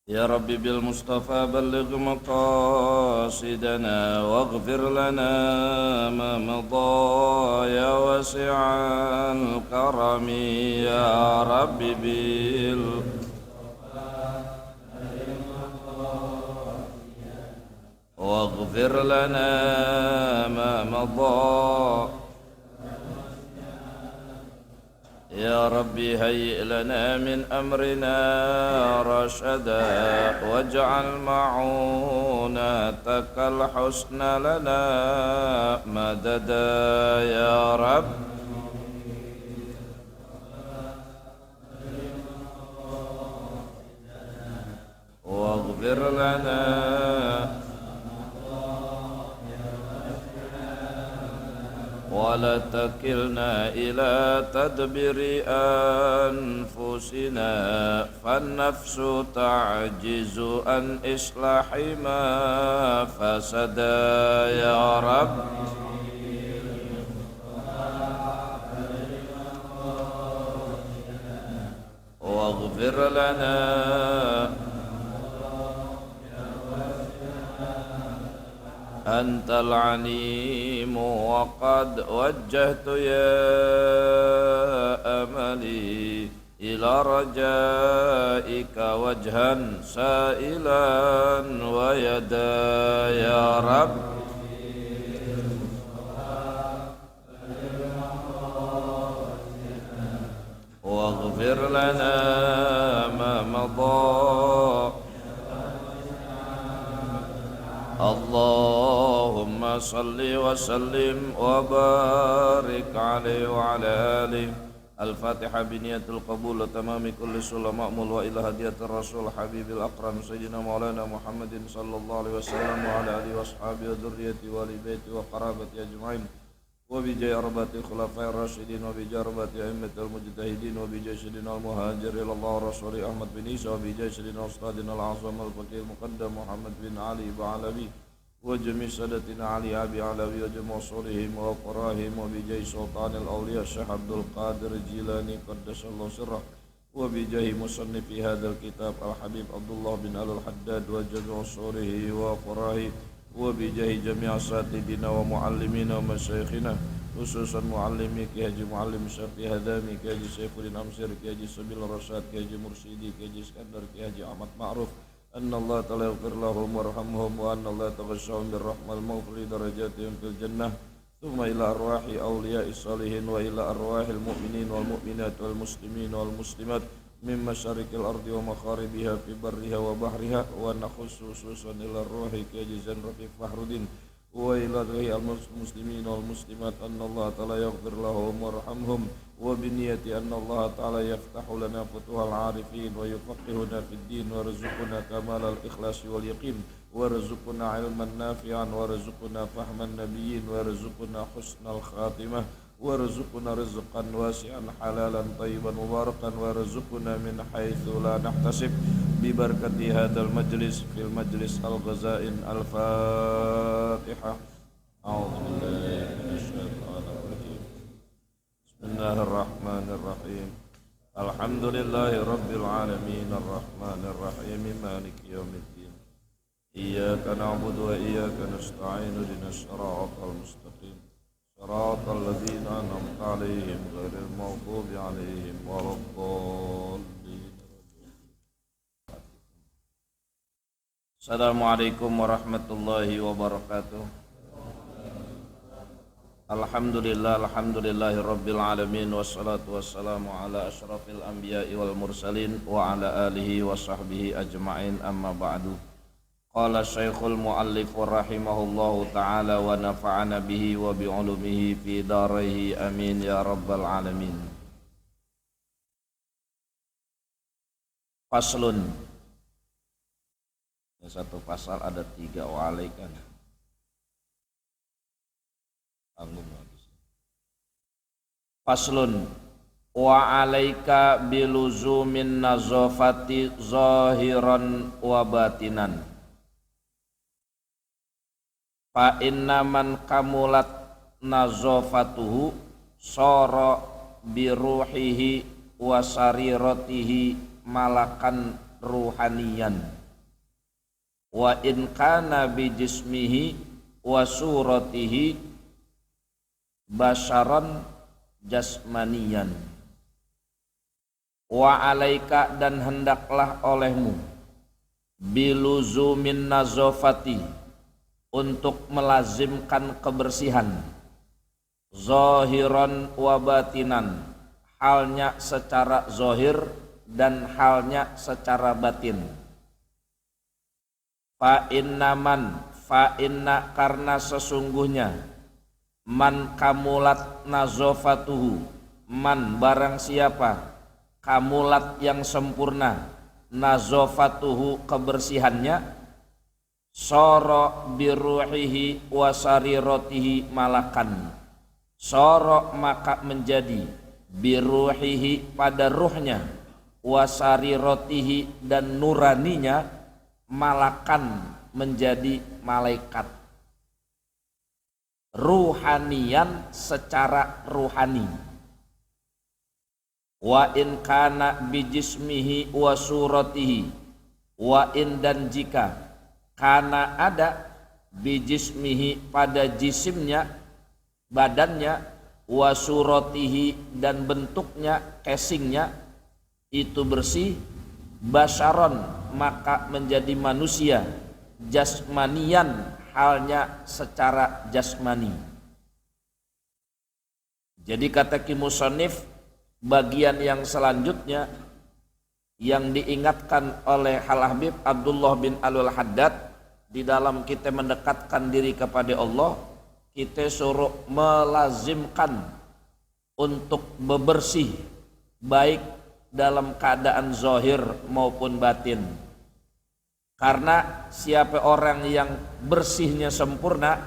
يا رب بالمصطفى بلغ مقاصدنا واغفر لنا ما مضى يا واسع الكرم يا رب واغفر لنا ما مضى يا ربي هيئ لنا من أمرنا رشدا واجعل معونتك الحسن لنا مددا يا رب واغفر لنا ولا تكلنا إلى تدبير أنفسنا فالنفس تعجز عن إصلاح ما فسد يا رب واغفر لنا أنت العليم وقد وجهت يا أملي إلى رجائك وجها سائلا ويدا يا رب واغفر لنا ما مضى اللهم صل وسلم وبارك عليه وعلى آله. الفاتحة بنية القبول وتمام كل صلاة مأمول وإلى هدية الرسول حبيب الأكرم سيدنا مولانا محمد صلى الله عليه وسلم وعلى آله وأصحابه وذريته وآل بيته وقرابته أجمعين وبجاه أربعة الخلفاء الراشدين وبجاه أربعة أئمة المجتهدين وبجاه سيدنا المهاجر إلى الله ورسول أحمد بن عيسى وبجاه سيدنا أستاذنا الأعظم الفقيه المقدم محمد بن علي بعلوي وجميع سادتنا علي أبي علوي وجميع أصولهم وفراهم وبجاه سلطان الأولياء الشيخ عبد القادر الجيلاني قدس الله سره وبجاه مصنف هذا الكتاب الحبيب عبد الله بن آل الحداد وجميع أصوله وفراهم وبجاه جميع أساتذتنا ومعلمين ومشايخنا خصوصا معلمي كي حاجي معلم شافي هدامي كي حاجي سيفودين أمسير كي حاجي سبيل الرشاد كي حاجي مرشدي كي حاجي اسكندر كي حاجي أحمد معروف أن الله تعالى يغفر لهم وارحمهم وأن الله تغشاهم بالرحمة المغفر درجاتهم في الجنة ثم إلى أرواح أولياء الصالحين وإلى أرواح المؤمنين والمؤمنات والمسلمين والمسلمات من مشارق الأرض ومغاربها في برها وبحرها ونخص خصوصا إلى الروح كجزان رفيق فخرالدين وإلى روح المسلمين والمسلمات أن الله تعالى يغفر لهم وارحمهم وبنية أن الله تعالى يفتح لنا فتوح العارفين ويفقهنا في الدين ورزقنا كمال الإخلاص واليقين ورزقنا علما نافعا ورزقنا فهم النبيين ورزقنا حسن الخاتمة ورزقنا رزقا واسعا حلالا طيبا مباركا ورزقنا من حيث لا نحتسب ببركة هذا المجلس في المجلس الغزائن. الفاتحة. أعوذ بالله من الشيطان الرجيم. بسم الله الرحمن الرحيم. الحمد لله رب العالمين الرحمن الرحيم مالك يوم الدين إياك نعبد وإياك نستعين اهدنا الصراط المستقيم صراط الذين أنعمت عليهم غير المغضوب عليهم ولا الضالين. Assalamualaikum warahmatullahi wabarakatuh. Alhamdulillahi rabbil alamin wassalatu wassalamu ala asyrafil anbiya'i wal mursalin wa ala alihi wa sahbihi ajma'in, amma ba'du. Qala Syekhul Mu'allif rahimahullahu ta'ala wa nafa'ana bihi wa bi'ulumihi fi daraihi amin ya rabbal alamin. Faslun. Satu pasal ada 3 wa'alaikan. Faslun. Wa alaika biluzumin nazafati zahiran wa batinan. Fa inna man kamulat nazafatuhu sara biruhihi wa sariratihi malakan ruhaniyan wa in kana bi jismihi wa suratihi basharan jasmaniyan. Wa alaika dan hendaklah olehmu biluzumin nazafati untuk melazimkan kebersihan zahiran wa batinan, halnya secara zahir dan halnya secara batin. Fa inna karena sesungguhnya man kamulat nazafatuhu, man barang siapa kamulat yang sempurna nazafatuhu kebersihannya, soro biruhihi wa sariratihi malakan, soro maka menjadi biruhihi pada ruhnya wa sariratihi dan nuraninya malakan menjadi malaikat. Ruhanian secara ruhani. Wa in kana bijismihi wa suratihi, wa in dan jika kana ada bijismihi pada jisimnya badannya, wa suratihi dan bentuknya casingnya itu bersih, basharon maka menjadi manusia, jasmanian halnya secara jasmani. Jadi kata Ki Musannif, bagian yang selanjutnya yang diingatkan oleh Al-Habib Abdullah bin Alul Haddad di dalam kita mendekatkan diri kepada Allah, kita suruh melazimkan untuk bebersih baik dalam keadaan zahir maupun batin. Karena siapa orang yang bersihnya sempurna,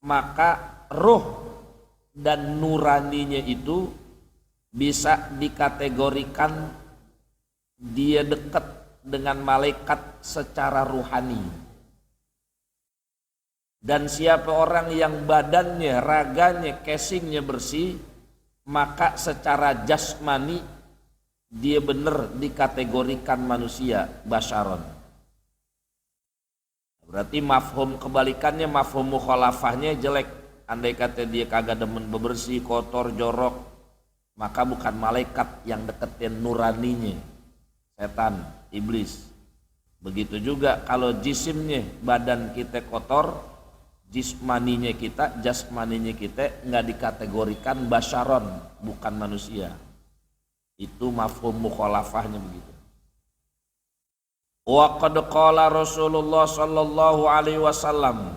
maka ruh dan nuraninya itu bisa dikategorikan dia dekat dengan malaikat secara ruhani. Dan siapa orang yang badannya, raganya, casingnya bersih, maka secara jasmani dia benar dikategorikan manusia, basharon. Berarti mafhum kebalikannya, mafhum mukhalafahnya jelek. Andai kata dia kagak demen bebersih, kotor, jorok, maka bukan malaikat yang deketin nuraninya, setan, iblis. Begitu juga kalau jisimnya, badan kita kotor, jasmaninya kita nggak dikategorikan basharon, bukan manusia. Itu mafhum mukhalafahnya begitu. Wa qad qala Rasulullah sallallahu alaihi wasallam,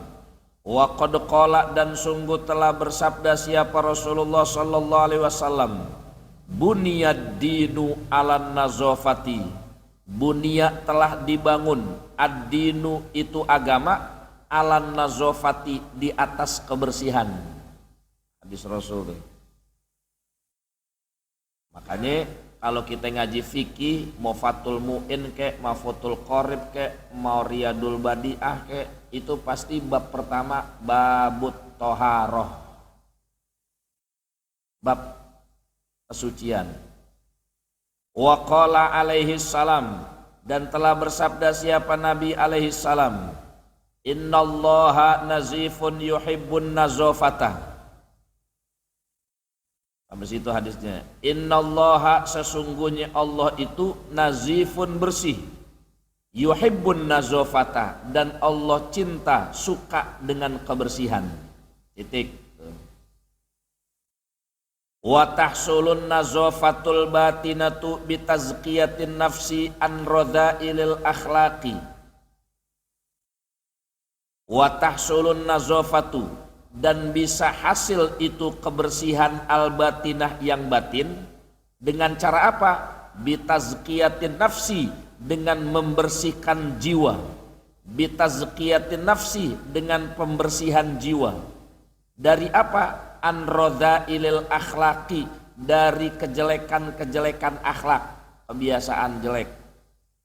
wa qad qala dan sungguh telah bersabda siapa Rasulullah sallallahu alaihi wasallam, buniyad dinu alan nazafati, bunia telah dibangun, ad-dinu itu agama, alan nazafati di atas kebersihan. Hadis Rasul. Makanya kalau kita ngaji fikih, mau Fathul Mu'in kek, mau Fathul Qorib kek, mau Riyadul Badi'ah kek, itu pasti bab pertama babut toharoh, bab kesucian. Wa qala alaihi salam, dan telah bersabda siapa Nabi alaihi salam, innallaha nazifun yuhibbun nazafata. Sampai situ hadisnya. Innallaha sesungguhnya Allah itu nazifun bersih, yuhibbun nazafata dan Allah cinta suka dengan kebersihan. Titik. Wa tahsulun nazafatul batinatu bitazkiyatin nafsi an radha'ilil akhlaqi. Wa tahsulun nazafatu dan bisa hasil itu kebersihan al-batinah yang batin dengan cara apa? Bitazkiyatin nafsi, dengan membersihkan jiwa. Bitazkiyatin nafsi, dengan pembersihan jiwa. Dari apa? An radha'ilil akhlaqi, dari kejelekan-kejelekan akhlak, kebiasaan jelek.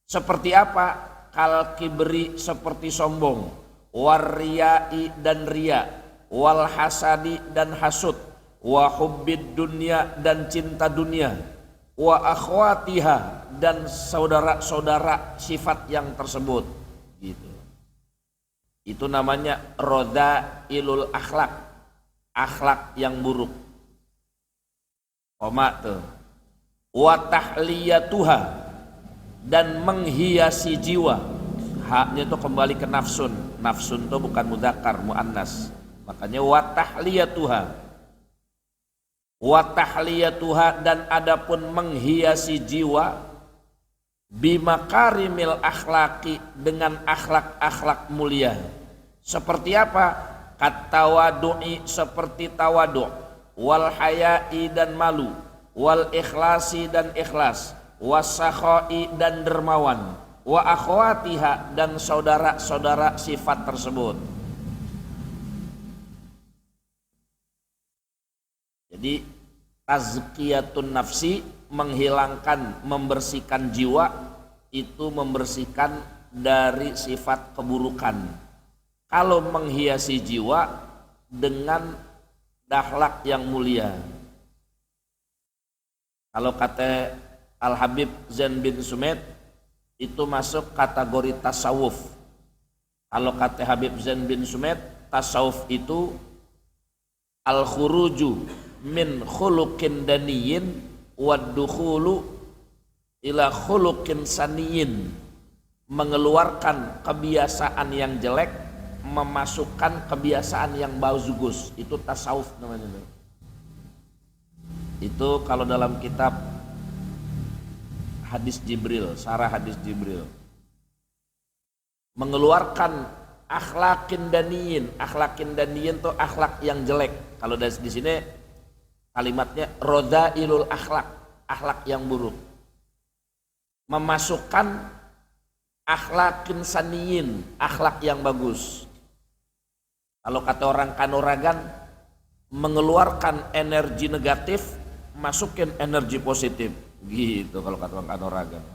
Seperti apa? Kal kibri, seperti sombong, warriyai dan riya, wal hasadi dan hasud, wa hubbid dunya dan cinta dunia, wa akhwatiha, dan saudara-saudara sifat yang tersebut gitu. Itu namanya radzailul akhlak, akhlak yang buruk. Koma tuh. Wa tahliyatuha, dan menghiasi jiwa. Haknya itu kembali ke nafsun. Nafsun itu bukan mudzakkar, muannas. Makanya wa tahliyatuha. Wa tahliyatuha, dan adapun menghiasi jiwa bimakarimil akhlaki, dengan akhlak-akhlak mulia. Seperti apa? Katawadu'i, seperti tawadu', wal haya'i, dan malu, wal ikhlasi, dan ikhlas, wasakhoi, dan dermawan, wa akhwatiha, dan saudara-saudara sifat tersebut. Jadi tazkiyatun nafsi, menghilangkan, membersihkan jiwa, itu membersihkan dari sifat keburukan. Kalau menghiasi jiwa dengan akhlak yang mulia. Kalau kata Al-Habib Zain bin Sumait, itu masuk kategori tasawuf. Kalau kata Habib Zain bin Sumait, tasawuf itu al-khuruju min khuluqin daniyin waddukhulu ila khuluqin saniyin, mengeluarkan kebiasaan yang jelek, memasukkan kebiasaan yang bagus. Itu tasawuf namanya. Itu kalau dalam kitab hadis Jibril, syarah hadis Jibril, mengeluarkan akhlakin daniyin. Akhlakin daniyin itu akhlak yang jelek. Kalau di sini kalimatnya radzailul akhlak, akhlak yang buruk. Memasukkan akhlakin saniyin, akhlak yang bagus. Kalau kata orang Kanuragan, mengeluarkan energi negatif, masukin energi positif. Gitu kalau kata orang Kanuragan.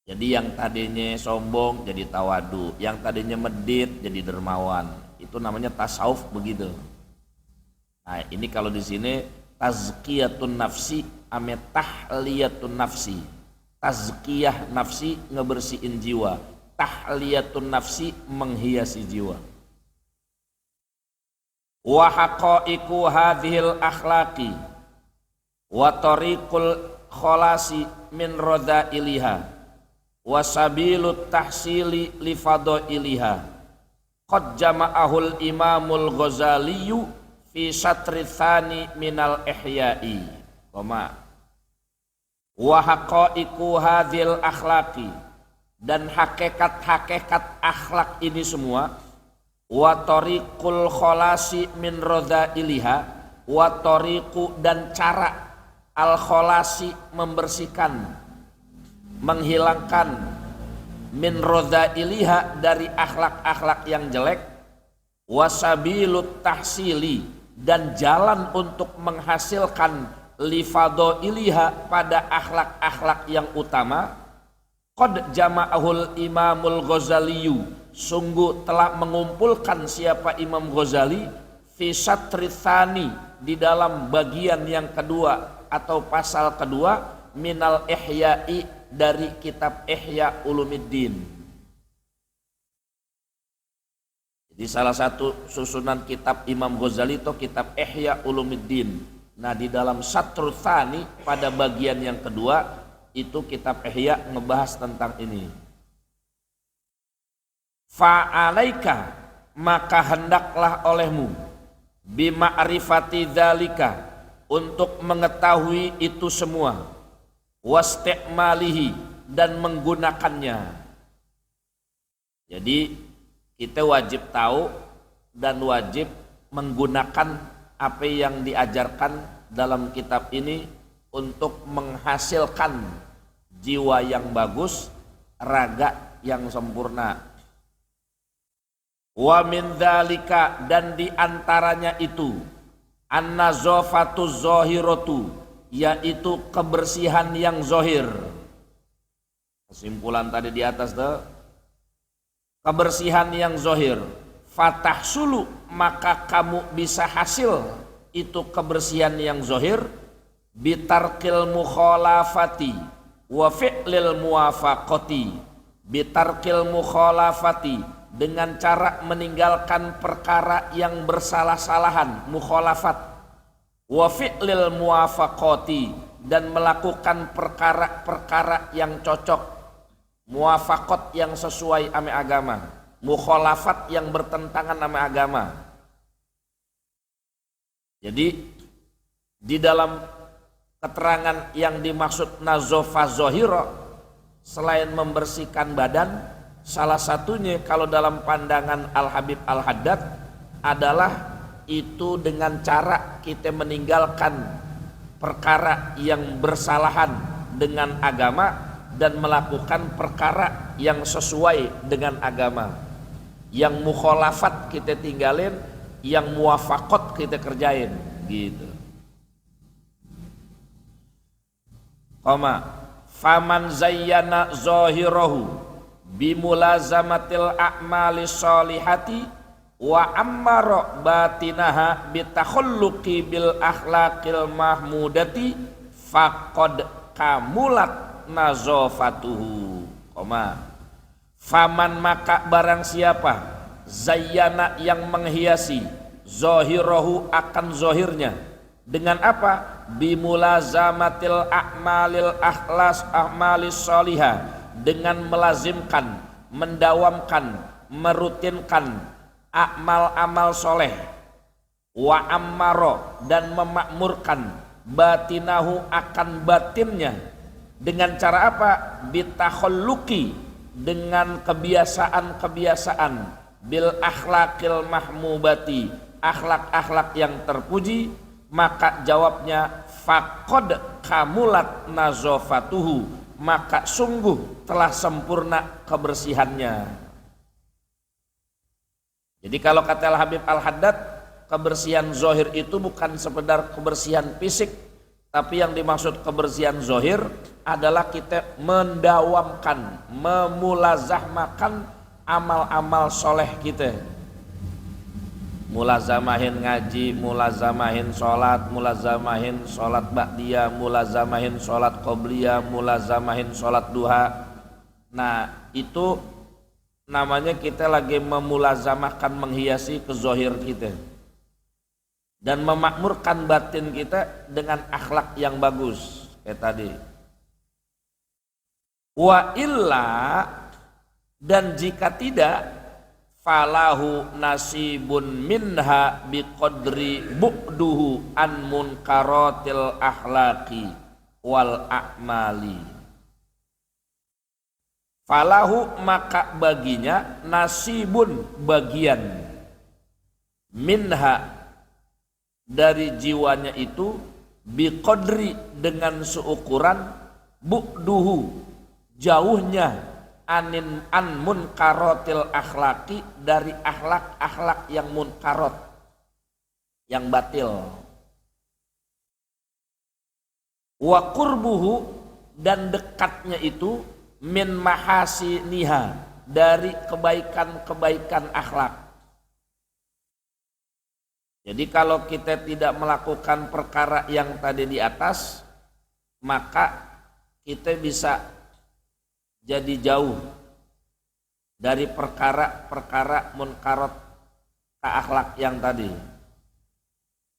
Jadi yang tadinya sombong jadi tawadu, yang tadinya medit jadi dermawan. Itu namanya tasawuf begitu. Nah, ini kalau di sini tazkiyatun nafsi ame tahliyatun nafsi. Tazkiyah nafsi, ngebersihin jiwa. Tahliyatun nafsi, menghiasi jiwa. Wa haqaiqu hadhil akhlaqi wa tariqul kholasi min radzailiha wa sabilut tahsili li fadailiha qad jama'ahul imamul Ghazaliyu fi satri tsani minal ihya'i. Koma wa haqaiqu hadhil akhlaqi, dan hakikat-hakikat akhlak ini semua, wa tariqul kholasi min radzailiha, wa tariqu, dan cara al kholasi, membersihkan, menghilangkan, min radzailiha, dari akhlak-akhlak yang jelek, wasabilut tahsili, dan jalan untuk menghasilkan lifadoiliha, pada akhlak-akhlak yang utama. Qad jama'ahul imamul Ghazaliyu, sungguh telah mengumpulkan siapa Imam Ghazali, fi satri tsani, di dalam bagian yang kedua atau pasal kedua, minal ihya'i, dari kitab Ihya Ulumuddin. Jadi salah satu susunan kitab Imam Ghazali itu kitab Ihya Ulumuddin. Nah, di dalam satru tsani, pada bagian yang kedua, itu kitab Ihya ngebahas tentang ini. Fa'alaika, maka hendaklah olehmu, bima'rifati dzalika, untuk mengetahui itu semua, wasti'malihi, dan menggunakannya. Jadi kita wajib tahu dan wajib menggunakan apa yang diajarkan dalam kitab ini untuk menghasilkan jiwa yang bagus, raga yang sempurna. Wa min dzalika, dan diantaranya itu, an-nazafatu zahiratu, yaitu kebersihan yang zahir. Kesimpulan tadi di atas tuh, kebersihan yang zahir. Fatahsulu, maka kamu bisa hasil itu kebersihan yang zahir, bitarkil mukhalafati wa fi'lil muwafaqati. Bitarkil mukhalafati, dengan cara meninggalkan perkara yang bersalah-salahan, mukhalafat. Wa fi'lil muwafaqati, dan melakukan perkara-perkara yang cocok, muwafaqat yang sesuai ame agama, mukhalafat yang bertentangan ame agama. Jadi di dalam keterangan yang dimaksud nazofah zohiro, selain membersihkan badan, salah satunya kalau dalam pandangan Al-Habib Al-Haddad adalah itu dengan cara kita meninggalkan perkara yang bersalahan dengan agama dan melakukan perkara yang sesuai dengan agama. Yang mukhalafat kita tinggalin, yang muwafaqat kita kerjain, gitu. Faman zayyana zahirahu bimulazamatil a'mali sholihati wa ammara batinaha bitakhalluqi bil akhlaqil mahmudati faqad kamulat nazafatuhu. Faman, maka barang siapa, zayyana yang menghiasi, zahirahu akan zahirnya, dengan apa? Bimulazamatil a'malil akhlas a'malis sholihah, dengan melazimkan, mendawamkan, merutinkan amal-amal soleh. Wa ammaro, dan memakmurkan, batinahu akan batinnya, dengan cara apa? Bitakhalluqi, dengan kebiasaan-kebiasaan, bil akhlaqil mahmubati, akhlak-akhlak yang terpuji. Maka jawabnya faqad kamulat nazafatuhu, maka sungguh telah sempurna kebersihannya. Jadi kalau kata Al-Habib Al-Haddad, kebersihan zahir itu bukan sekedar kebersihan fisik, tapi yang dimaksud kebersihan zahir adalah kita mendawamkan, memulazahmakan amal-amal soleh kita. Mulazamahin ngaji, mulazamahin sholat ba'diyah, mulazamahin sholat qobliyah, mulazamahin sholat duha. Nah, itu namanya kita lagi memulazamahkan, menghiasi kezohir kita dan memakmurkan batin kita dengan akhlak yang bagus kayak tadi. Wa illa, dan jika tidak, falahu nasibun minha biqadri bu'duhu an munkaratil akhlaqi wal a'mali. Falahu, maka baginya, nasibun, bagian, minha, dari jiwanya itu, biqadri, dengan seukuran, bu'duhu, jauhnya, an munkaratil akhlaqi, dari akhlak-akhlak yang munkarat, yang batil. Wa qurbuhu, dan dekatnya itu, min mahasiniha, dari kebaikan-kebaikan akhlak. Jadi kalau kita tidak melakukan perkara yang tadi di atas, maka kita bisa jadi jauh dari perkara-perkara munkarat ke akhlak yang tadi,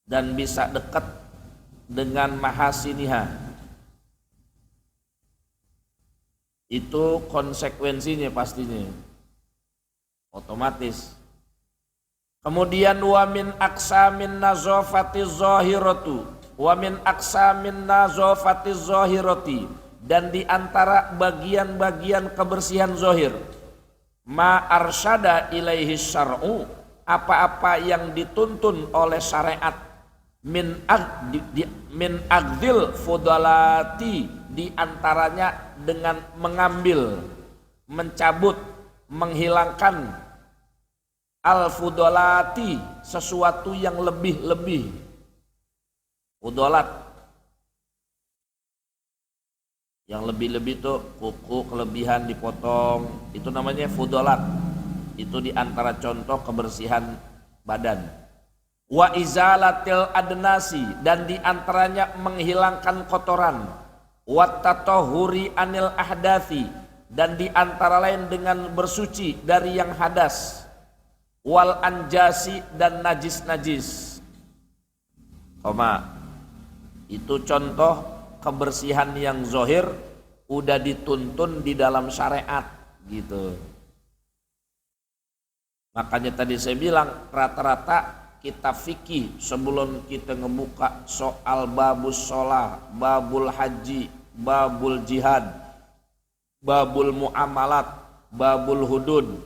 dan bisa dekat dengan mahasiniha. Itu konsekuensinya pastinya, otomatis. Kemudian wa min aqsamin nazafati zahiratu, wa min aqsamin nazafati zahirati, dan di antara bagian-bagian kebersihan zahir, ma arsyada ilaihi syar'u, apa-apa yang dituntun oleh syariat, min agdil fudalati, di antaranya dengan mengambil, mencabut, menghilangkan al-fudolati, sesuatu yang lebih-lebih. Fudolat, yang lebih-lebih itu kuku kelebihan dipotong, itu namanya fudolat. Itu diantara contoh kebersihan badan. Wa izalatil adnasi, dan diantaranya menghilangkan kotoran. Wa tatahuri anil ahdathi, dan diantara lain dengan bersuci dari yang hadas. Wal anjasi, dan najis-najis. Itu contoh kebersihan yang zohir udah dituntun di dalam syariat gitu. Makanya tadi saya bilang rata-rata kitab fikih sebelum kita ngebuka soal babus sholah, babul haji, babul jihad, babul muamalat, babul hudud,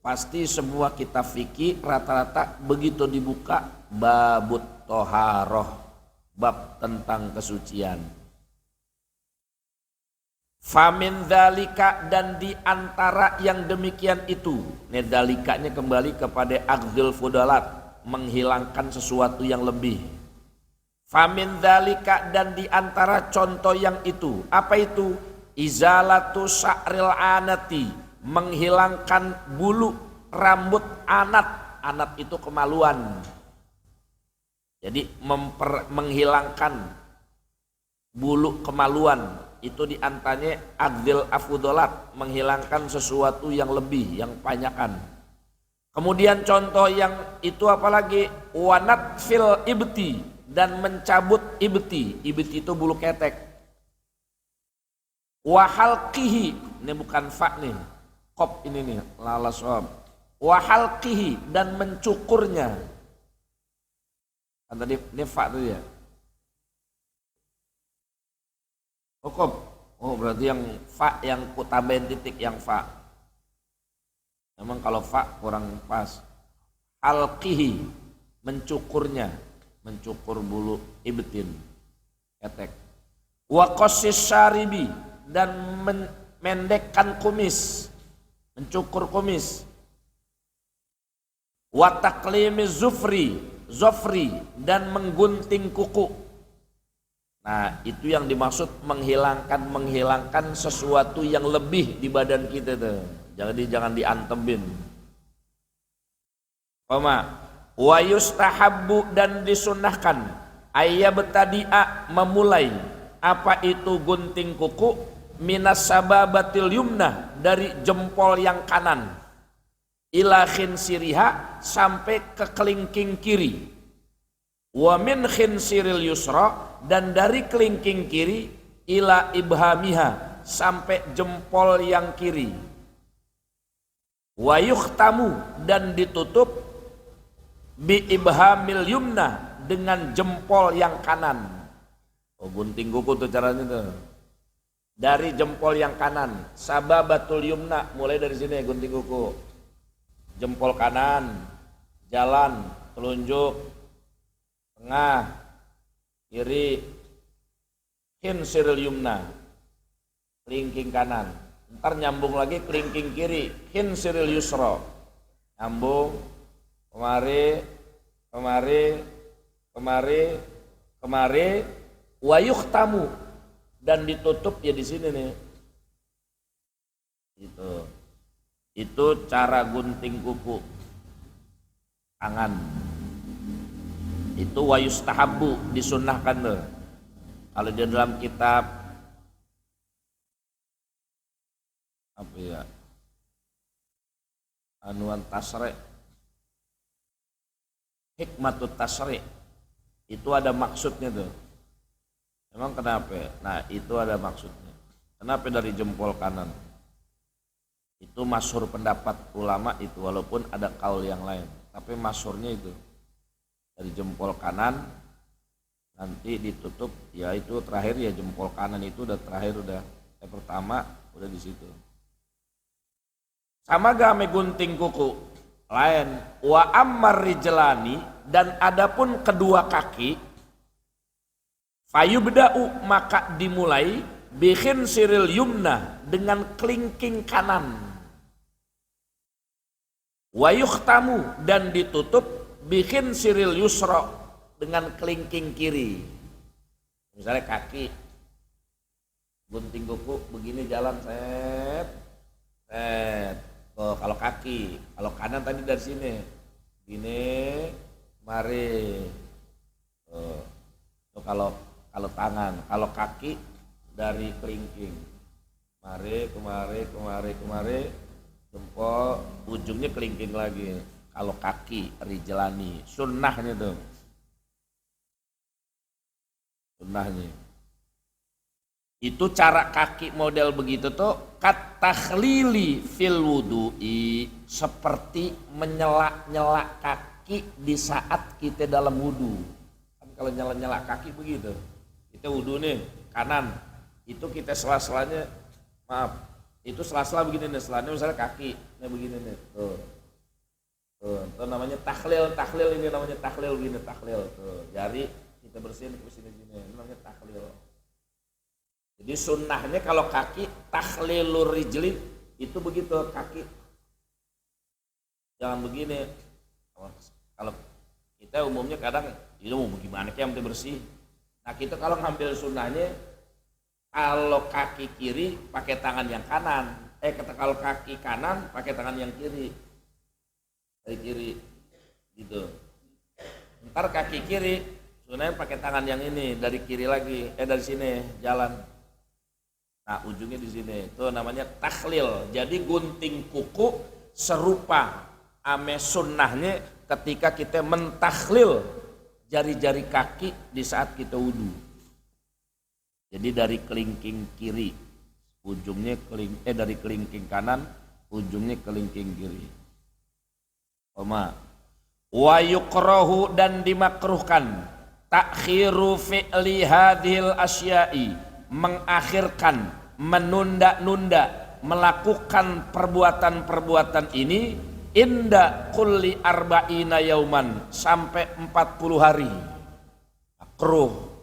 pasti semua kitab fikih rata-rata begitu dibuka babut toharoh, bab tentang kesucian. Famin dzalika, dan diantara yang demikian itu, dalikanya kembali kepada akhdul fudalat, menghilangkan sesuatu yang lebih. Famin dzalika, dan diantara contoh yang itu, apa itu? Izalatu sya'ril anati, menghilangkan bulu rambut anat. Anat itu kemaluan. Jadi menghilangkan bulu kemaluan itu diantaranya akhdil afudolat, menghilangkan sesuatu yang lebih, yang panyakan. Kemudian contoh yang itu apalagi? Wanat fil ibti, dan mencabut ibti. Ibti itu bulu ketek. Wahalqihi, ini bukan fa nih, kop ini nih, lalaswab. Wahalqihi, dan mencukurnya. Kan tadi ini fa tuh ya. Kop. Oh berarti yang fa, yang kutambahin titik yang fa. Memang kalau fa kurang pas. Halqihi, mencukurnya, mencukur bulu ibtin, ketek. Wa qassis syaribi, dan mendekkan kumis, mencukur kumis. Wa taqlimiz zufri, dan menggunting kuku. Nah itu yang dimaksud menghilangkan sesuatu yang lebih di badan kita tuh. Jangan diantemin. Wa yustahabbu, dan disunnahkan ayyabtadi'a, memulai apa itu gunting kuku, minas sababatil yumna, dari jempol yang kanan, ila khinsiriha, sampai ke kelingking kiri. Wa min khinsiril yusra, dan dari kelingking kiri ila ibhamiha, sampai jempol yang kiri. Wa yukhtamu, dan ditutup bi ibhamil yumna, dengan jempol yang kanan. Oh gunting kuku tuh caranya tuh. Dari jempol yang kanan, sababatul yumna, mulai dari sini gunting kuku. Jempol kanan, jalan, telunjuk, tengah, kiri, khinsiril yumna, kelingking kanan. Ntar nyambung lagi kelingking kiri, khinsiril yusra, nyambung kemari, wa yukhtamu, dan ditutup ya di sini nih. Itu cara gunting kuku tangan. Itu wa yustahabbu, disunnahkan tuh. Kalau di dalam kitab apa ya, Anuan Tasri', Hikmatut Tasri', itu ada maksudnya tuh. Emang kenapa? Nah itu ada maksudnya. Kenapa dari jempol kanan? Itu masyhur pendapat ulama itu, walaupun ada kaul yang lain, tapi masyhurnya itu dari jempol kanan nanti ditutup, ya itu terakhir ya, jempol kanan itu udah terakhir, udah pertama udah di situ. Sama game gunting kuku lain. Wa ammar rijlani, dan adapun kedua kaki, fayubda'u, maka dimulai, bi khinsiril yumna, dengan kelingking kanan. Wa yukhtamu, dan ditutup, bi khinsiril yusra, dengan kelingking kiri. Misalnya kaki, gunting kuku begini jalan, set. Oh, kalau kaki, kalau kanan tadi dari sini, gini, kemari. Tuh kalau tangan, kalau kaki dari kelingking. Kemari, jempol ujungnya kelingking lagi. Kalau kaki rijlani, sunnahnya tuh. Sunnahnya. Itu cara kaki model begitu tuh kat takhlili fil wudu'i, seperti menyela-nyela kaki di saat kita dalam wudu. Kan kalau nyela-nyela kaki begitu. Kita wudu nih kanan, itu kita sela-selanya itu sela-sela begini nih, selanya misalnya kaki, nih begini nih. Tuh namanya takhlil ini namanya takhlil gini, takhlil. Tuh, jari kita bersihin ke sini gini, ini namanya takhlil. Jadi sunnahnya kalau kaki takhlilur rijli itu begitu kaki. Jangan begini. Kalau kita umumnya kadang itu mau gimana yang bersih. Nah kita kalau ngambil sunnahnya, kalau kaki kiri pakai tangan yang kanan, kalau kaki kanan pakai tangan yang kiri, dari kiri, gitu. Ntar kaki kiri, sunnahnya pakai tangan yang ini, dari kiri lagi, dari sini jalan. Nah ujungnya di sini, itu namanya takhlil. Jadi gunting kuku serupa ame sunnahnya ketika kita mentakhlil jari-jari kaki di saat kita wudu. Jadi dari kelingking kiri, ujungnya dari kelingking kanan, ujungnya kelingking kiri. Wa yukrahu, dan dimakruhkan takhiru fi'li hadhil asya'i, mengakhirkan, menunda-nunda melakukan perbuatan-perbuatan ini inda kulli arba'ina yauman, sampai 40 hari. Makruh.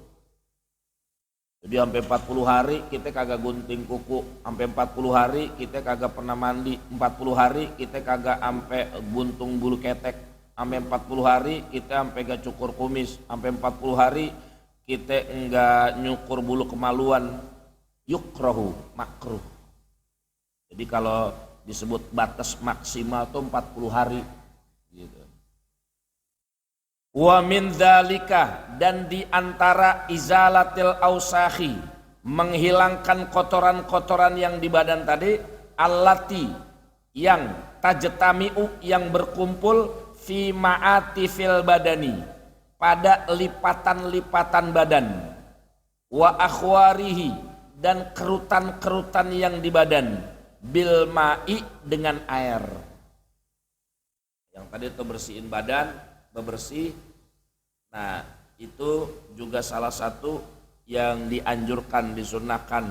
Jadi sampai 40 hari kita kagak gunting kuku, sampai 40 hari kita kagak pernah mandi, 40 hari kita kagak sampai buntung bulu ketek, sampai 40 hari kita sampai gak cukur kumis, sampai 40 hari kita enggak nyukur bulu kemaluan. Yukrahu, makruh. Jadi kalau disebut batas maksimal tuh 40 hari gitu. Wa min dzalika, dan di antara izalatil ausahi, menghilangkan kotoran-kotoran yang di badan tadi, allati, yang tajtami'u, yang berkumpul, fi ma'atifil badani, pada lipatan-lipatan badan, wa akhwarihi, dan kerutan-kerutan yang di badan, bil ma'i, dengan air. Yang tadi itu bersihin badan, bebersih. Nah itu juga salah satu yang dianjurkan, disunnahkan.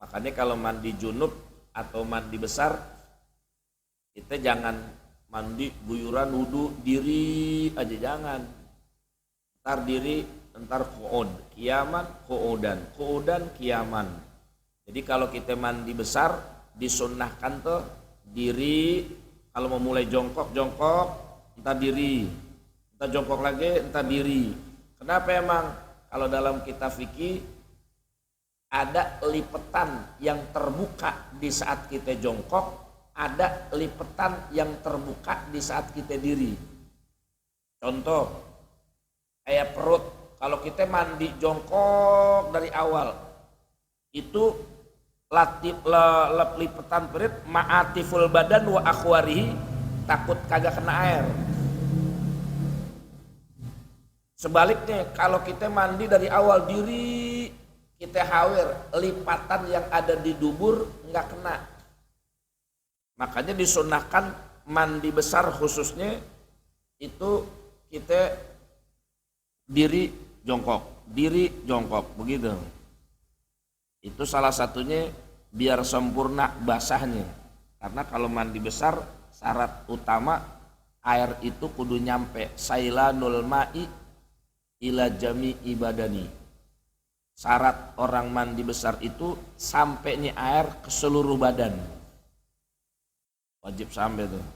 Makanya kalau mandi junub atau mandi besar, kita jangan mandi guyuran wudu diri aja, jangan. Ntar diri, ntar qu'ud, kiaman, qu'udan kiaman. Jadi kalau kita mandi besar disunnahkan tuh diri, kalau mau mulai jongkok, entar diri, entar jongkok lagi, entar diri. Kenapa emang? Kalau dalam kitab fikih ada lipetan yang terbuka di saat kita jongkok, ada lipetan yang terbuka di saat kita diri. Contoh, kayak perut, kalau kita mandi jongkok dari awal, itu lipetan perut ma'atiful badan wa akhwarihi, takut kagak kena air. Sebaliknya, kalau kita mandi dari awal diri, kita hawir, lipatan yang ada di dubur nggak kena. Makanya disunahkan mandi besar khususnya itu kita diri jongkok begitu. Itu salah satunya biar sempurna basahnya. Karena kalau mandi besar syarat utama air itu kudu nyampe sailanul ma'i ila jami'i badani. Syarat orang mandi besar itu sampainya air ke seluruh badan. Wajib sampai tuh,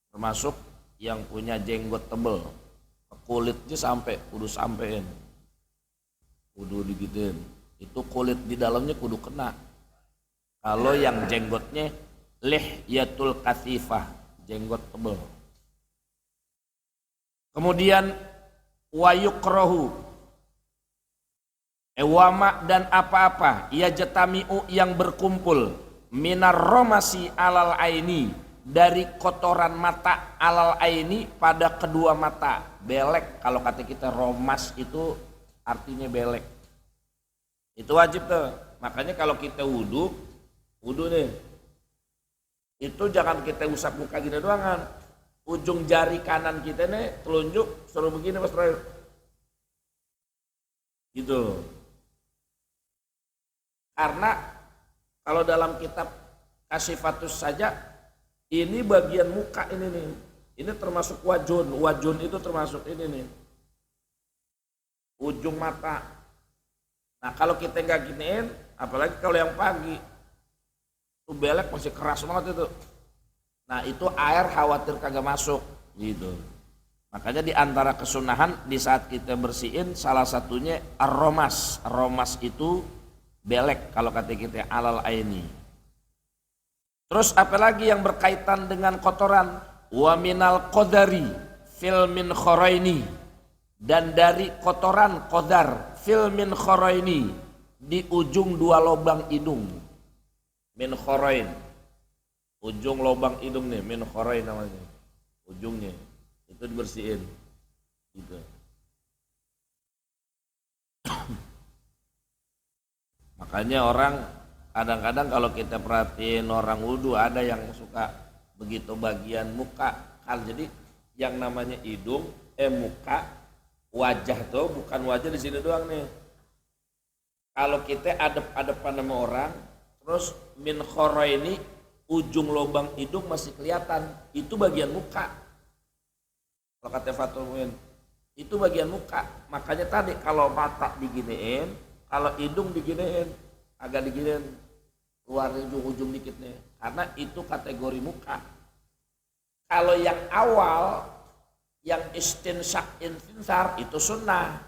termasuk yang punya jenggot tebel, kulitnya sampai, kudu sampein, kudu digituin. Itu kulit di dalamnya kudu kena. Kalau yang jenggotnya lihyatul kathifah, jenggot tebel. Kemudian wayukrohu wama dan apa-apa yajtami'u yang berkumpul minar romasi alal aini dari kotoran mata alal aini pada kedua mata. Belek, kalau kata kita romas itu artinya belek. Itu wajib tuh. Makanya kalau kita wudu nih, itu jangan kita usap muka gini doangan. Ujung jari kanan kita nih telunjuk suruh begini Mas Troy. Gitu. Karena kalau dalam kitab Kasifatus saja ini bagian muka ini nih. Ini termasuk wajun. Wajun itu termasuk ini nih. Ujung mata. Nah kalau kita nggak giniin, apalagi kalau yang pagi, itu belek masih keras banget itu. Nah itu air khawatir kagak masuk gitu. Makanya di antara kesunahan di saat kita bersihin salah satunya aromas. Aromas itu belek kalau kata kita alal aini. Terus apalagi yang berkaitan dengan kotoran? Wa minal qadari fil min kharaini, dan dari kotoran qadar fil min kharaini di ujung dua lubang hidung. Min kharain, ujung lubang hidung nih, min kharain namanya. Ujungnya itu dibersihin gitu. Makanya orang kadang-kadang kalau kita perhatiin orang wudu ada yang suka begitu bagian muka. Jadi yang namanya hidung, muka, wajah tuh bukan wajah di sini doang nih. Kalau kita adep-adepan sama orang, terus min kharaini ujung lubang hidung masih kelihatan, itu bagian muka. Kalau kata Fatul Muin, itu bagian muka. Makanya tadi kalau mata diginiin, kalau hidung diginiin, agak diginiin, keluar ujung-ujung dikit nih, karena itu kategori muka. Kalau yang awal, yang istinsyak intinsar itu sunnah.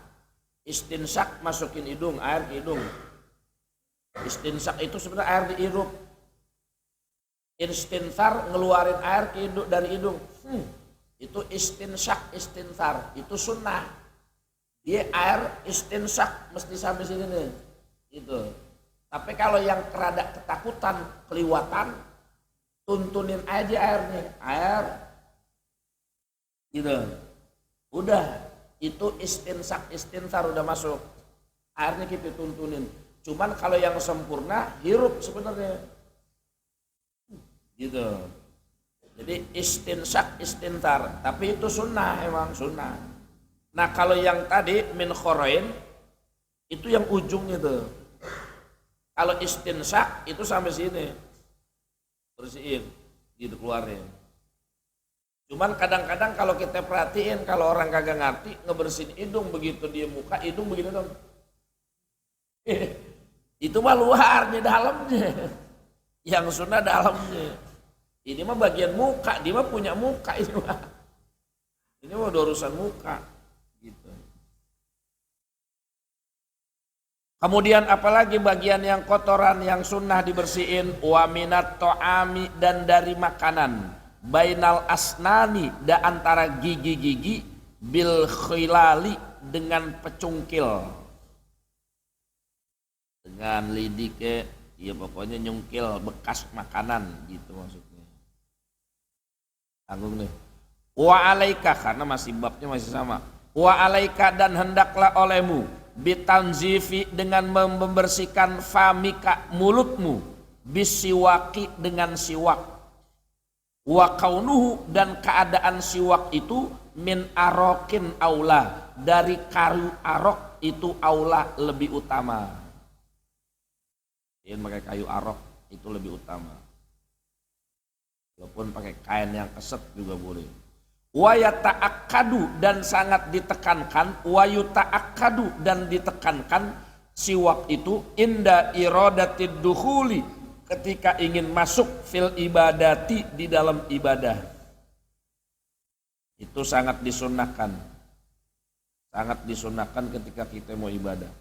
Istinsyak masukin hidung, air ke hidung. Istinsyak itu sebenarnya air dihirup. Istinsar ngeluarin air ke hidung, dari hidung. Itu istinsyak istinsar, itu sunnah. Dia air istinsyak mesti sampai sini nih. Gitu. Tapi kalau yang kerada ketakutan, keliwatan, tuntunin aja airnya, air, gitu. Udah, itu istinsak, istinsar udah masuk, airnya kita tuntunin. Cuman kalau yang sempurna, hirup sebenarnya, gitu. Jadi istinsak, istinsar, tapi itu sunnah, emang sunnah. Nah kalau yang tadi min kharain, itu yang ujungnya tuh. Kalau istinsak itu sampai sini, bersihin, gitu keluarin. Cuman kadang-kadang kalau kita perhatiin, kalau orang kagak ngerti, ngebersihin hidung begitu dia muka, hidung begini dong. Itu mah luarnya, dalamnya. Yang sunnah dalamnya. Ini mah bagian muka, dia mah punya muka ini mah. Ini mah udah urusan muka, gitu. Kemudian apalagi bagian yang kotoran yang sunnah dibersihin, wa minat to'ami, dan dari makanan, bainal asnani, da antara gigi-gigi, bil khilali, dengan pecungkil, dengan lidiknya, ya pokoknya nyungkil bekas makanan gitu maksudnya. Tanggung nih. Wa alaika, karena masih babnya masih sama. Wa alaika, dan hendaklah olehmu, bitanzifi, dengan membersihkan famika, mulutmu, bisiwaki, dengan siwak. Wa kaunuhu, dan keadaan siwak itu min arokin aula, dari kayu arok itu aula, lebih utama. Ini pakai kayu arok itu lebih utama. Walaupun pakai kain yang keset juga boleh. Wa yata'akkadu, dan sangat ditekankan, wa yuta'akkadu, dan ditekankan siwak itu inda iradatid dukhuli, ketika ingin masuk fil ibadati, di dalam ibadah. Itu sangat disunnahkan. Sangat disunnahkan ketika kita mau ibadah.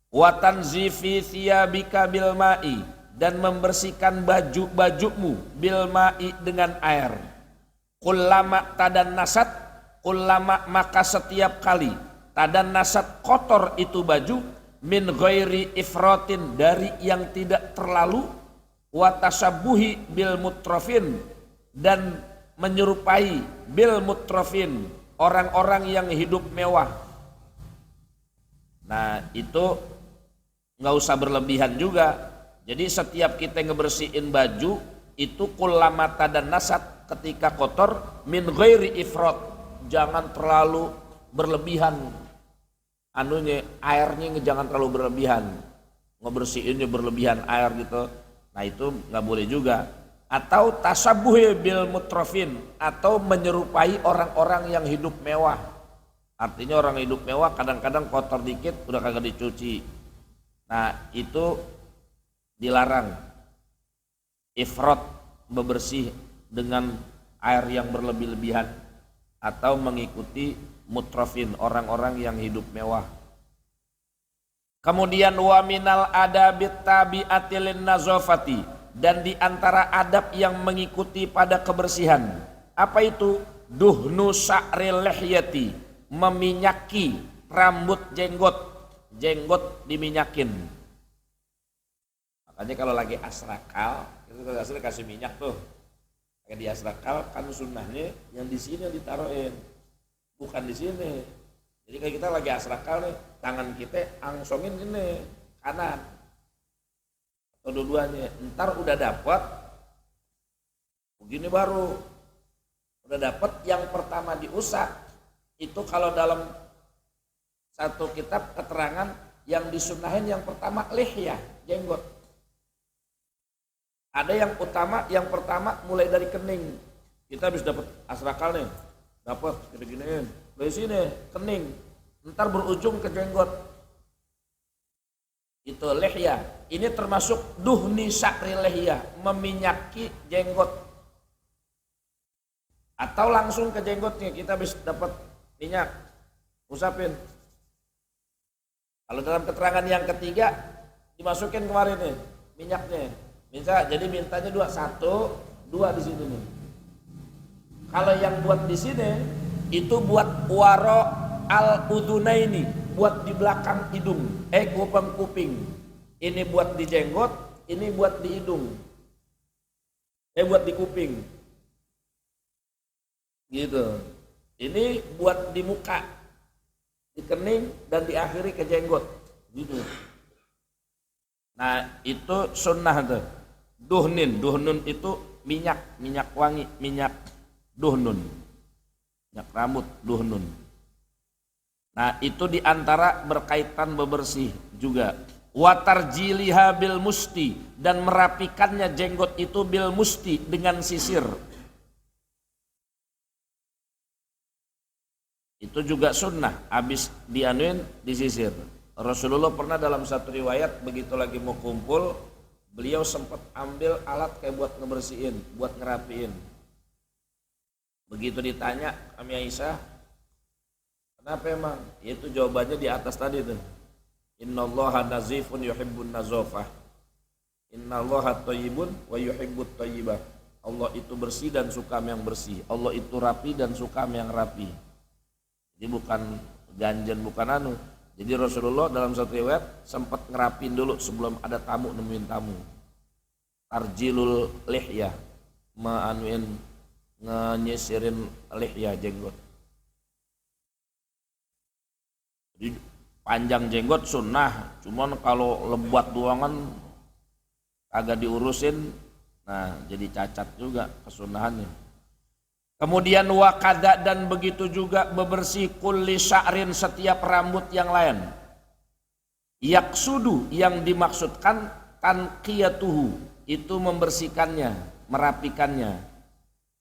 Wa tanzifi thiyabika bil ma'i, dan membersihkan baju-bajumu bil ma'i, dengan air. Kullama tadan nasat, ulama maka setiap kali tadanasat kotor itu baju min ghairi ifratin dari yang tidak terlalu wa tasabbuhi bil mutrafin dan menyerupai bil mutrafin orang-orang yang hidup mewah. Nah itu nggak usah berlebihan juga. Jadi setiap kita ngebersihin baju itu kullama tadanasat ketika kotor min ghairi ifrat, jangan terlalu berlebihan anunya, airnya jangan terlalu berlebihan, ngebersihinnya berlebihan air gitu. Nah itu nggak boleh juga. Atau tasabuhi bil mutrafin, atau menyerupai orang-orang yang hidup mewah. Artinya orang hidup mewah kadang-kadang kotor dikit udah kagak dicuci. Nah itu dilarang. Ifrat, bebersih dengan air yang berlebih-lebihan, atau mengikuti mutrafin, orang-orang yang hidup mewah. Kemudian wa minal adabit tabi'atil nazafati, dan di antara adab yang mengikuti pada kebersihan, apa itu? Duhnu sya'ril lihyati, meminyaki rambut jenggot, jenggot diminyakin. Makanya kalau lagi asrakal, itu asli kasih minyak tuh. Kayak di asrakal kan sunnahnya yang di sini ditaruhin, bukan di sini. Jadi kayak kita lagi asrakal nih, tangan kita angsongin gini kanan atau dua-duanya. Ntar udah dapat, begini baru udah dapat yang pertama diusap. Itu kalau dalam satu kitab keterangan yang disunahin yang pertama lihyah, jenggot. Ada yang utama, yang pertama mulai dari kening. Kita habis dapat asrakal nih, dapat gini-giniin, dari sini kening, ntar berujung ke jenggot. Itu lihyah. Ini termasuk duhni sya'ri lihyah, meminyaki jenggot. Atau langsung ke jenggotnya, kita habis dapat minyak, usapin. Kalau dalam keterangan yang ketiga dimasukin kemarin nih minyaknya. Jadi mintanya dua, satu, dua di sini nih. Kalau yang buat di sini itu buat waro al udunaini, buat di belakang hidung, kuping. Ini buat di jenggot, ini buat di hidung, buat di kuping. Gitu. Ini buat di muka, di kening dan diakhiri ke jenggot. Gitu. Nah itu sunnah tuh. Duhnun itu minyak wangi, minyak duhnun, minyak rambut duhnun. Nah itu diantara berkaitan bebersih juga. Watarjiliha bil musti, dan merapikannya jenggot itu bil musti dengan sisir. Itu juga sunnah, habis dianuin disisir. Rasulullah pernah dalam satu riwayat begitu lagi mau kumpul, beliau sempat ambil alat kayak buat ngebersihin, buat ngerapiin. Begitu ditanya kami Aisyah, kenapa emang? Itu jawabannya di atas tadi tuh. Innallaha nazifun yuhibbun nazafah. Innallaha thayyibun wa yuhibbut thayyibah. Allah itu bersih dan suka yang bersih. Allah itu rapi dan suka yang rapi. Jadi bukan ganjen, bukan anu. Jadi Rasulullah dalam satu riwayat sempat ngerapin dulu sebelum ada tamu, nemuin tamu. Tarjilul lihyah, nyisirin lihyah jenggot. Jadi panjang jenggot sunnah, cuman kalau lebat doangan agak diurusin, nah jadi cacat juga kesunahannya. Kemudian wakada, dan begitu juga bebersih kulli sya'rin, setiap rambut yang lain. Yaksudu, yang dimaksudkan tanqiyatuhu, itu membersihkannya, merapikannya.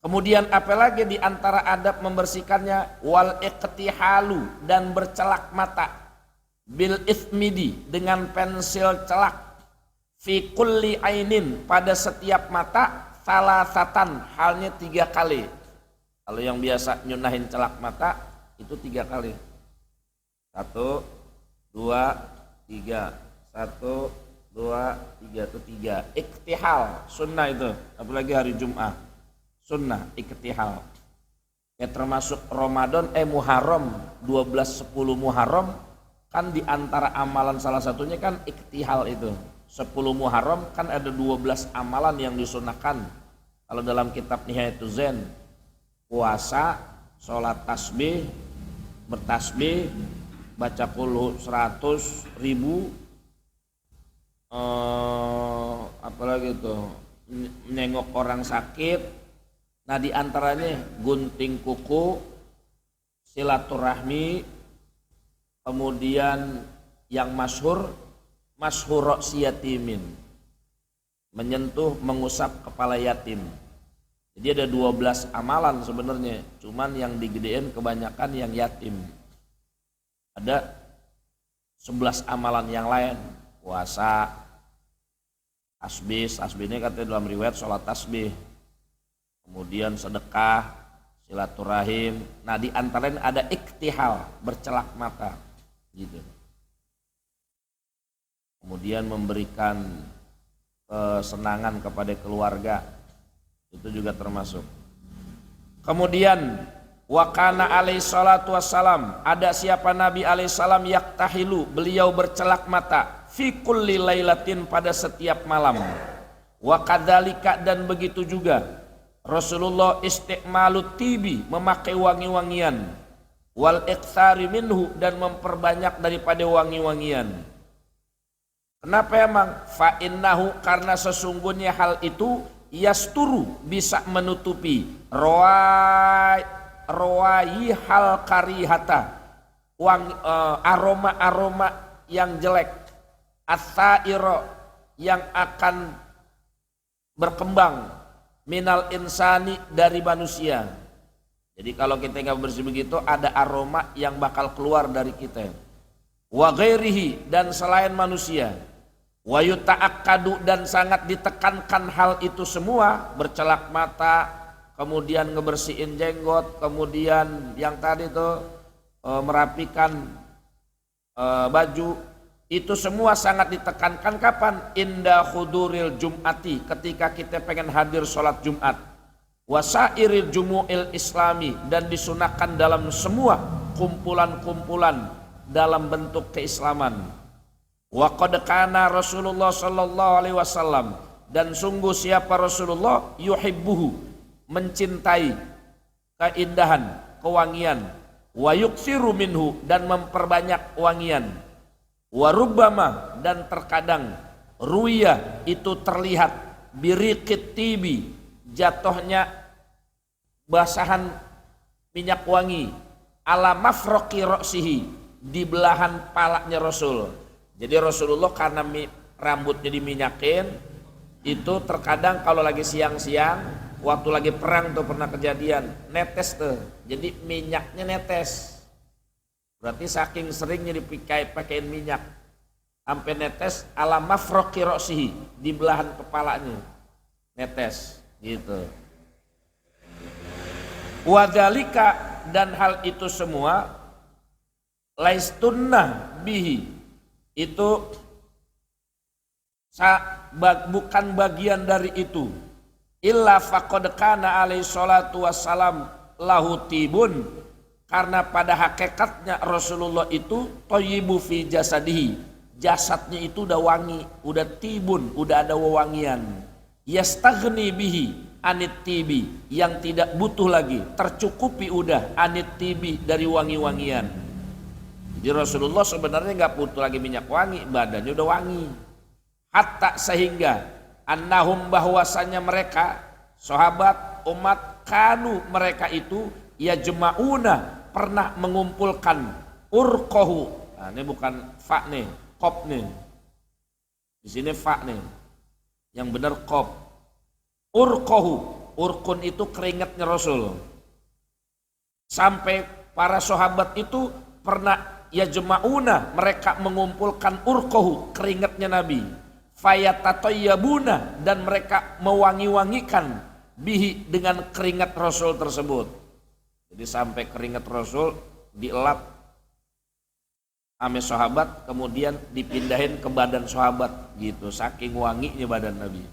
Kemudian apalagi di antara adab membersihkannya, wal iqtihalu, dan bercelak mata, bil ithmidi, dengan pensil celak, fi kulli ainin, pada setiap mata, salasatan, halnya 3 kali. Kalau yang biasa nyunahin celak mata itu 3 kali. 1, 2, 3. 1, 2, 3 itu 3. Iktihal sunnah itu, apalagi hari Jumat. Sunnah iktihal. Ya termasuk Ramadan Muharram 12-10 Muharram kan di antara amalan salah satunya kan iktihal itu. 10 Muharram kan ada 12 amalan yang disunahkan. Kalau dalam kitab Nihayatul Zen, puasa, sholat tasbih, bertasbih, baca qul 100.000, apalagi itu, nengok orang sakit. Nah di antaranya gunting kuku, silaturahmi, kemudian yang masyhur yatimin, menyentuh mengusap kepala yatim. Jadi ada 12 amalan sebenarnya, cuman yang digedein kebanyakan yang yatim. Ada 11 amalan yang lain, puasa, tasbih ini katanya dalam riwayat sholat tasbih, kemudian sedekah, silaturahim. Nah di antaranya ada iktihal, bercelak mata gitu. Kemudian memberikan kesenangan kepada keluarga, itu juga termasuk. Kemudian wakana alaihi salatu wassalam, ada siapa Nabi alaihi salam yaktahilu, beliau bercelak mata fi kulli lailatin, pada setiap malam. Wa kadzalika, dan begitu juga Rasulullah istiqmalut tibi, memakai wangi-wangian, wal iktsari minhu, dan memperbanyak daripada wangi-wangian. Kenapa emang? Fa innahu, karena sesungguhnya hal itu yasturu, bisa menutupi rawai hal karihata, aroma-aroma yang jelek, atsairo, yang akan berkembang, minal insani, dari manusia. Jadi kalau kita nggak bersih begitu, ada aroma yang bakal keluar dari kita. Wa ghairihi, dan selain manusia. Wa yuta'akkadu, dan sangat ditekankan hal itu semua, bercelak mata, kemudian ngebersihin jenggot, kemudian yang tadi tuh merapikan baju, itu semua sangat ditekankan kapan? Inda khuduril jum'ati, ketika kita pengen hadir sholat Jumat. Wasairil jumu'il islami, dan disunahkan dalam semua kumpulan-kumpulan dalam bentuk keislaman. Wa qad kana Rasulullah sallallahu alaihi wasallam, dan sungguh siapa Rasulullah, yuhibbuhu, mencintai keindahan, kewangian, wa yuksiru minhu, dan memperbanyak wangian, wa rubbama, dan terkadang ruya, itu terlihat biriqit tibi, jatuhnya basahan minyak wangi, ala mafroqi roksihi, di belahan palanya Rasul. Jadi Rasulullah karena rambutnya diminyakin, itu terkadang kalau lagi siang-siang, waktu lagi perang tuh pernah kejadian, netes tuh, jadi minyaknya netes. Berarti saking seringnya dipakein minyak, sampai netes ala mafroqi roksihi, di belahan kepalanya netes gitu. Wadzalika, dan hal itu semua, laistunna bihi, itu bukan bagian dari itu, illa faqad kana alaihi salatu wassalam lahu tibun, karena pada hakikatnya Rasulullah itu thayyibu fi jasadihi, jasadnya itu udah wangi, udah tibun, udah ada wewangian. Yastaghni bihi anit tibi, yang tidak butuh lagi, tercukupi udah anit tibi, dari wangi-wangian. Jadi Rasulullah sebenarnya nggak butuh lagi minyak wangi, badannya udah wangi. Hatta, sehingga annahum, bahwasanya mereka sahabat umat, kanu, mereka itu ya jema'una, pernah mengumpulkan urqahu. Nah, ini bukan fa nih, qop nih. Di sini fa nih. Yang benar qop. Urqahu, urqun itu keringatnya Rasul. Sampai para sahabat itu pernah ya jema'una, mereka mengumpulkan urqahu, keringatnya Nabi. Fayatatayyabuna, dan mereka mewangi-wangikan bihi, dengan keringat Rasul tersebut. Jadi sampai keringat Rasul dielap ame sahabat, kemudian dipindahin ke badan sahabat gitu, saking wanginya badan Nabi.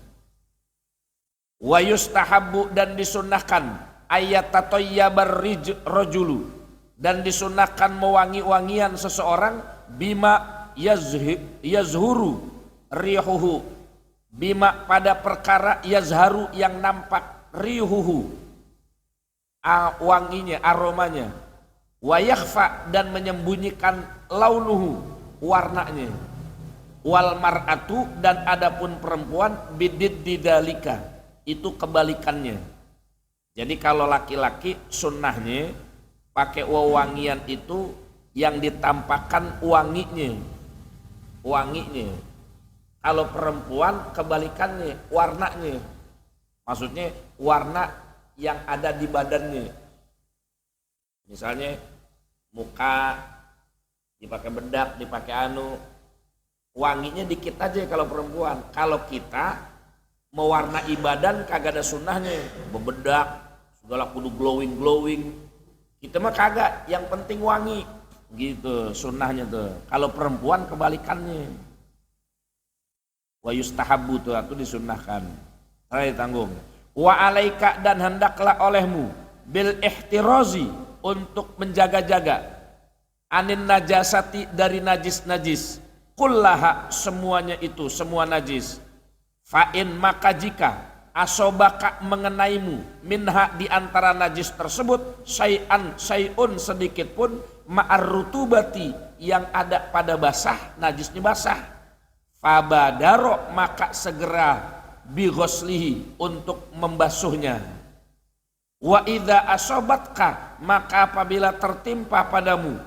Wa yustahabbu, dan disunnahkan ayatatoyyabar rajulu, dan disunahkan mewangi-wangian seseorang bima yazhuru rihuhu, bima pada perkara yazharu yang nampak rihuhu wanginya, aromanya, wa yakhfa dan menyembunyikan launuhu warnanya, wal mar'atu dan adapun perempuan bidididalika itu kebalikannya. Jadi kalau laki-laki sunnahnya pakai wewangian itu yang ditampakkan wanginya. Kalau perempuan kebalikannya, warnanya. Maksudnya warna yang ada di badannya. Misalnya muka dipakai bedak, dipakai wanginya dikit aja kalau perempuan. Kalau kita mewarnai badan kagak ada sunnahnya, bebedak segala kudu glowing. Kita mah kagak, yang penting wangi gitu sunnahnya tuh. Kalau perempuan kebalikannya, wa yustahabbu tuh itu disunnahkan. Hai tanggung. Wa alaika dan hendaklah olehmu bil ihtirazi untuk menjaga-jaga anin najasati dari najis-najis kullaha semuanya itu semua najis. Fa'in maka jika asobaka mengenaimu minha di antara najis tersebut syai'un sedikit pun ma'ar rutubati yang ada pada basah, najisnya basah, fabadaro maka segera bighuslihi untuk membasuhnya. Wa idza asobatka maka apabila tertimpa padamu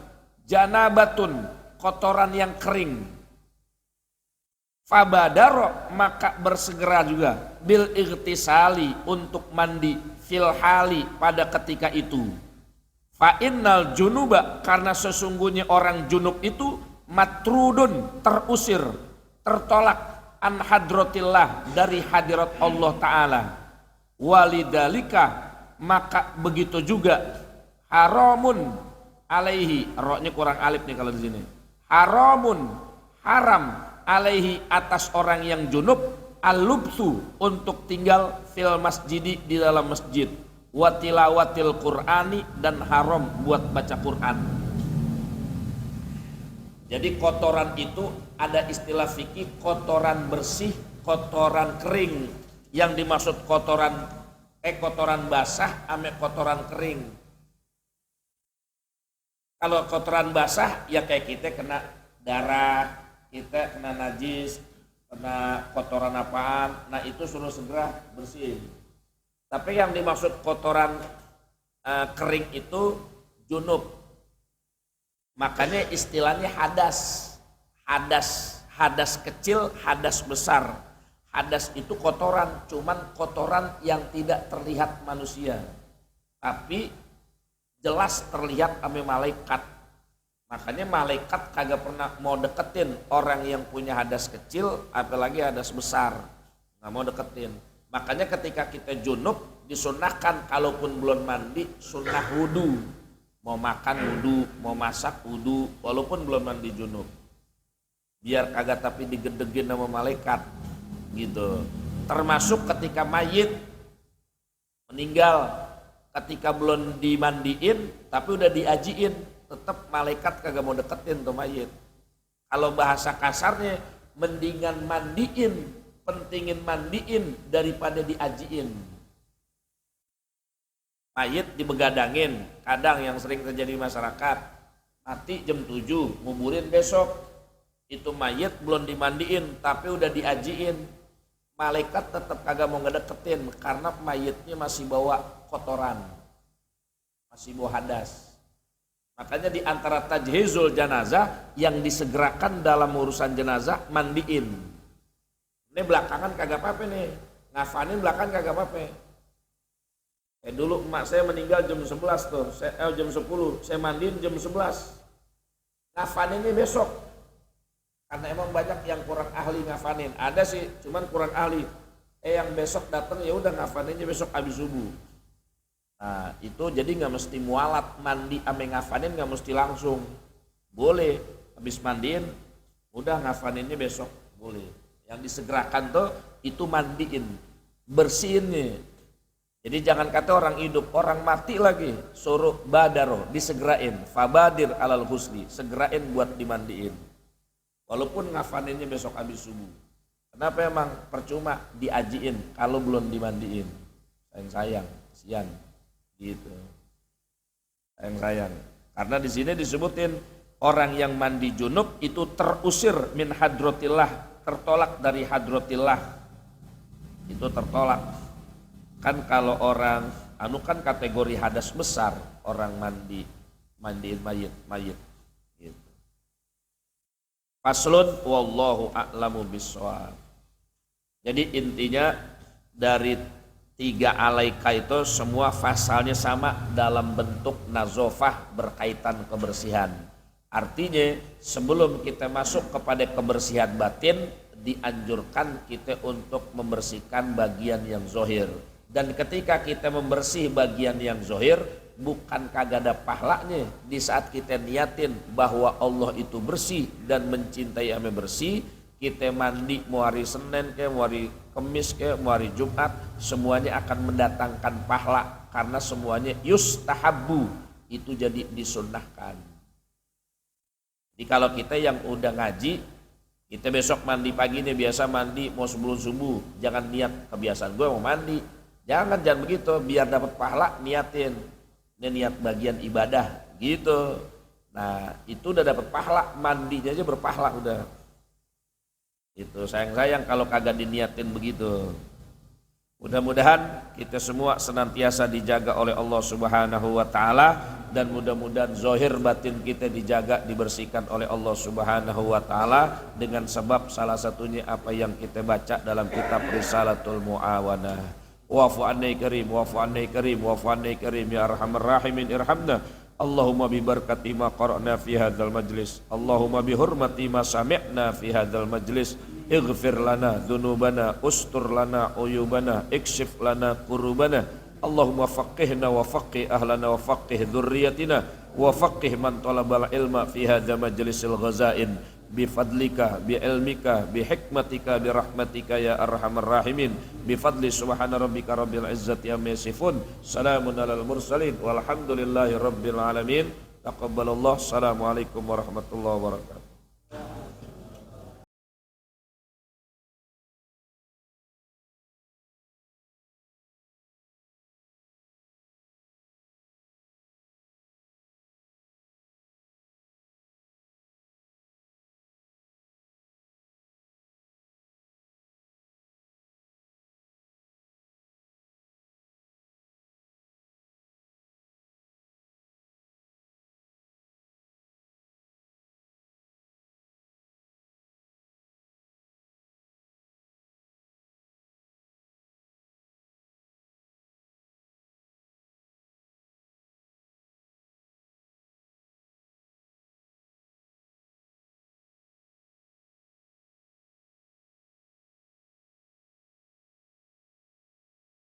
janabatun kotoran yang kering, fabadaro maka bersegera juga bil ightisali untuk mandi fil hali pada ketika itu. Fa innal junuba karena sesungguhnya orang junub itu matrudun terusir, tertolak an hadratillah dari hadirat Allah Ta'ala. Walidalika maka begitu juga haramun alaihi, roknya kurang alif nih kalau di sini. Haramun haram alaihi atas orang yang junub al-lubsu untuk tinggal fil masjidi di dalam masjid, wa tilawatil qur'ani dan haram buat baca Quran. Jadi kotoran itu ada istilah fikih kotoran bersih, kotoran kering. Yang dimaksud kotoran basah ame kotoran kering. Kalau kotoran basah ya kayak kita kena darah, kita kena najis, kena kotoran apaan, nah itu suruh segera bersihin. Tapi yang dimaksud kotoran kering itu junub. Makanya istilahnya hadas kecil, hadas besar. Hadas itu kotoran, cuman kotoran yang tidak terlihat manusia, tapi jelas terlihat sama malaikat. Makanya malaikat kagak pernah mau deketin orang yang punya hadas kecil, apalagi hadas besar, nggak mau deketin. Makanya ketika kita junub disunahkan kalaupun belum mandi sunnah wudu, mau makan wudu, mau masak wudu, walaupun belum mandi junub, biar kagak tapi digedegin sama malaikat gitu. Termasuk ketika mayit meninggal, ketika belum dimandiin tapi udah diajiin, tetap malaikat kagak mau deketin tuh mayit. Kalau bahasa kasarnya mendingan mandiin, pentingin mandiin daripada diajiin. Mayit dibegadangin, kadang yang sering terjadi di masyarakat, mati jam 7, nguburin besok. Itu mayit belum dimandiin tapi udah diajiin, malaikat tetap kagak mau ngedeketin karena mayitnya masih bawa kotoran, masih bawa hadas. Makanya di antara tajhizul janazah yang disegerakan dalam urusan jenazah mandiin. Ini belakangan kagak apa-apa nih, ngafanin belakangan kagak apa-apa. Dulu emak saya meninggal jam 11 tuh, jam 10, saya mandiin jam 11. Ngafanin ini besok. Karena emang banyak yang kurang ahli ngafanin. Ada sih, cuman kurang ahli. Yang besok datang ya udah ngafaninnya besok habis subuh. Nah itu jadi nggak mesti mualat mandi ame ngafanin, nggak mesti langsung. Boleh habis mandiin, udah ngafaninnya besok boleh. Yang disegerakan tuh itu mandiin, bersihinnya. Jadi jangan kata orang hidup, orang mati lagi suruh badaro, disegerain, fabadir alal husli, segerain buat dimandiin. Walaupun ngafaninnya besok habis subuh. Kenapa emang percuma diajiin kalau belum dimandiin? Sayang, kasihan gitu. Sayang. Karena di sini disebutin orang yang mandi junub itu terusir min hadrotillah, tertolak dari hadrotillah. Itu tertolak. Kan kalau orang kan kategori hadas besar, orang mandiin mayit gitu. Faslun wallahu a'lamu bissawab. Jadi intinya dari 3 alaika itu semua pasalnya sama dalam bentuk nazofah berkaitan kebersihan. Artinya sebelum kita masuk kepada kebersihan batin, dianjurkan kita untuk membersihkan bagian yang zohir. Dan ketika kita membersih bagian yang zohir, bukan kagak ada pahlanya di saat kita niatin bahwa Allah itu bersih dan mencintai ame bersih. Kita mandi mau hari Senin ke, mau hari Kamis ke, mau hari Jumat, semuanya akan mendatangkan pahala karena semuanya yustahabbu, itu jadi disunnahkan. Jadi kalau kita yang udah ngaji, kita besok mandi pagi nih, biasa mandi mau sebelum subuh, jangan niat kebiasaan gue mau mandi, jangan begitu, biar dapat pahala niatin, ini niat bagian ibadah gitu. Nah itu udah dapat pahala, mandinya aja berpahala udah. Itu sayang kalau kagak diniatin begitu. Mudah-mudahan kita semua senantiasa dijaga oleh Allah Subhanahu wa taala, dan mudah-mudahan zahir batin kita dijaga, dibersihkan oleh Allah Subhanahu wa taala dengan sebab salah satunya apa yang kita baca dalam kitab Risalatul Muawanah. Wa'fu anni karim, wa'fu anni karim, wa'fu anni karim ya arhamar rahimin irhamna. Allahumma bi barakati ma qara'na fi hadzal majlis, Allahumma bi hurmati ma sami'na fi hadzal majlis, ighfir lana dzunubana, ustur lana uyubana, ikshif lana kurubana. Allahumma faqihna wa faqih ahlana wa faqih dzurriyyatina wa faqih man talabal ilma fi hadzal majlisil ghazain bi fadlika bi ilmika bi hikmatika bi rahmatika ya arhamar rahimin, bi fadli subhana rabbika rabbil izzati amma yasifun, salamun alal mursalin walhamdulillahi rabbil alamin. Taqabbalallah. Assalamualaikum warahmatullahi wabarakatuh.